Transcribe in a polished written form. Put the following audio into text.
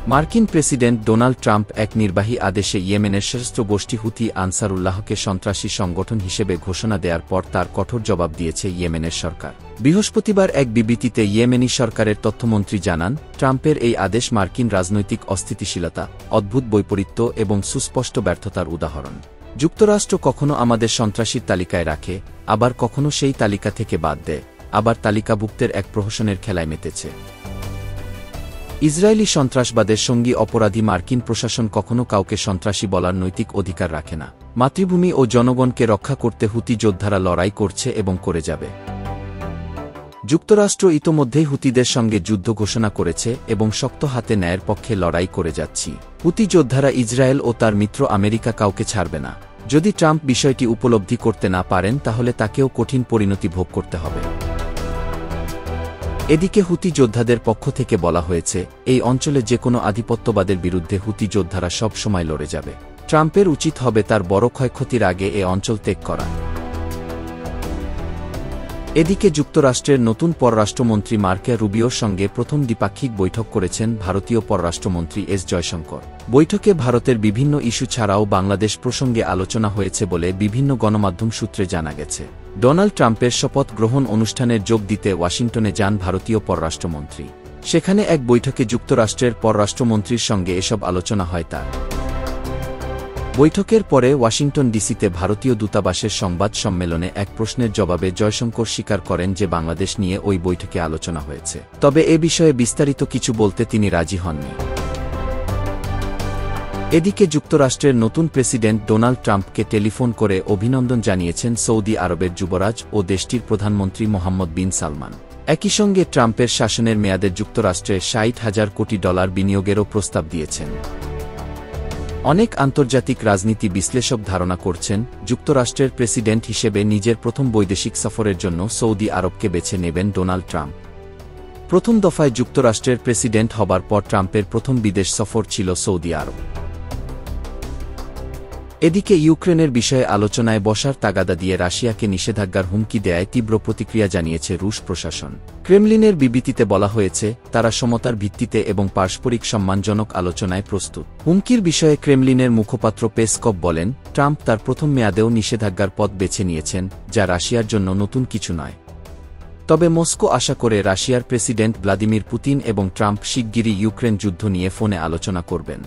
মার্কিন president Donald Trump এক নির্বাহী আদেশে ইয়েমেনের সশস্ত্র গোষ্ঠী হুথি আনসারুল্লাহকে সন্ত্রাসী সংগঠন হিসেবে ঘোষণা দেওয়ার পর তার কঠোর জবাব দিয়েছে ইয়েমেনের সরকার। বৃহস্পতিবার এক বিবৃতিতে ইয়েমেনি সরকারের তথ্যমন্ত্রী জানান, ট্রাম্পের এই আদেশ মার্কিন রাজনৈতিক অস্থিতিশীলতা, অদ্ভুত বৈপরীত্য এবং সুস্পষ্ট ব্যর্থতার উদাহরণ। যুক্তরাষ্ট্র কখনো আমাদের সন্ত্রাসীর তালিকায় রাখে, আবার কখনো সেই তালিকা থেকে বাদ দেয়, আবার তালিকাভুক্তের এক প্রহসনের খেলায় মেতেছে। ইসরায়েলি সন্ত্রাসবাদের সঙ্গী অপরাধী মার্কিন প্রশাসন কখনো কাউকে সন্ত্রাসী বলার নৈতিক অধিকার রাখে না। মাতৃভূমি ও জনগণকে রক্ষা করতে হুতি যোদ্ধারা লড়াই করছে এবং করে যাবে। যুক্তরাষ্ট্র ইতোমধ্যেই হুতিদের সঙ্গে যুদ্ধ ঘোষণা করেছে এবং শক্ত হাতে ন্যায়ের পক্ষে লড়াই করে যাচ্ছি। হুতি যোদ্ধারা ইসরায়েল ও তার মিত্র আমেরিকা কাউকে ছাড়বে না। যদি ট্রাম্প বিষয়টি উপলব্ধি করতে না পারেন তাহলে তাকেও কঠিন পরিণতি ভোগ করতে হবে। এদিকে হুতি যোদ্ধাদের পক্ষ থেকে বলা হয়েছে, এই অঞ্চলে যে কোনো আধিপত্যবাদের বিরুদ্ধে হুতি যোদ্ধারা সব সময় লড়ে যাবে। ট্রাম্পের উচিত হবে তার বড় ক্ষয়ক্ষতির আগে এ অঞ্চল ত্যাগ করা। এদিকে যুক্তরাষ্ট্রের নতুন পররাষ্ট্রমন্ত্রী মার্কো রুবিওর সঙ্গে প্রথম দ্বিপাক্ষিক বৈঠক করেছেন ভারতীয় পররাষ্ট্রমন্ত্রী এস জয়শঙ্কর। বৈঠকে ভারতের বিভিন্ন ইস্যু ছাড়াও বাংলাদেশ প্রসঙ্গে আলোচনা হয়েছে বলে বিভিন্ন গণমাধ্যম সূত্রে জানা গেছে। ডোনাল্ড ট্রাম্পের শপথ গ্রহণ অনুষ্ঠানের যোগ দিতে ওয়াশিংটনে যান ভারতীয় পররাষ্ট্রমন্ত্রী। সেখানে এক বৈঠকে যুক্তরাষ্ট্রের পররাষ্ট্রমন্ত্রীর সঙ্গে এসব আলোচনা হয় তার। বৈঠকের পরে ওয়াশিংটন ডিসিতে ভারতীয় দূতাবাসের সংবাদ সম্মেলনে এক প্রশ্নের জবাবে জয়শঙ্কর স্বীকার করেন যে বাংলাদেশ নিয়ে ওই বৈঠকে আলোচনা হয়েছে, তবে এ বিষয়ে বিস্তারিত কিছু বলতে তিনি রাজি হননি। এদিকে যুক্তরাষ্ট্রের নতুন প্রেসিডেন্ট ডোনাল্ড ট্রাম্পকে টেলিফোন করে অভিনন্দন জানিয়েছেন সৌদি আরবের যুবরাজ ও দেশটির প্রধানমন্ত্রী মোহাম্মদ বিন সালমান। একই সঙ্গে ট্রাম্পের শাসনের মেয়াদে যুক্তরাষ্ট্রে $60,000 কোটি বিনিয়োগেরও প্রস্তাব দিয়েছেন। অনেক আন্তর্জাতিক রাজনীতি বিশ্লেষক ধারণা করছেন, যুক্তরাষ্ট্রের প্রেসিডেন্ট হিসেবে নিজের প্রথম বৈদেশিক সফরের জন্য সৌদি আরবকে বেছে নেবেন ডোনাল্ড ট্রাম্প। প্রথম দফায় যুক্তরাষ্ট্রের প্রেসিডেন্ট হবার পর ট্রাম্পের প্রথম বিদেশ সফর ছিল সৌদি আরব। এদিকে ইউক্রেনের বিষয়ে আলোচনায় বসার তাগাদা দিয়ে রাশিয়াকে নিষেধাজ্ঞার হুমকি দেয়ায় তীব্র প্রতিক্রিয়া জানিয়েছে রুশ প্রশাসন। ক্রেমলিনের বিবৃতিতে বলা হয়েছে, তারা সমতার ভিত্তিতে এবং পারস্পরিক সম্মানজনক আলোচনায় প্রস্তুত। হুমকির বিষয়ে ক্রেমলিনের মুখপাত্র পেসকভ বলেন, ট্রাম্প তার প্রথম মেয়াদেও নিষেধাজ্ঞার পথ বেছে নিয়েছেন, যা রাশিয়ার জন্য নতুন কিছু নয়। তবে মস্কো আশা করে রাশিয়ার প্রেসিডেন্ট ভ্লাদিমির পুতিন এবং ট্রাম্প শিগগিরই ইউক্রেন যুদ্ধ নিয়ে ফোনে আলোচনা করবেন।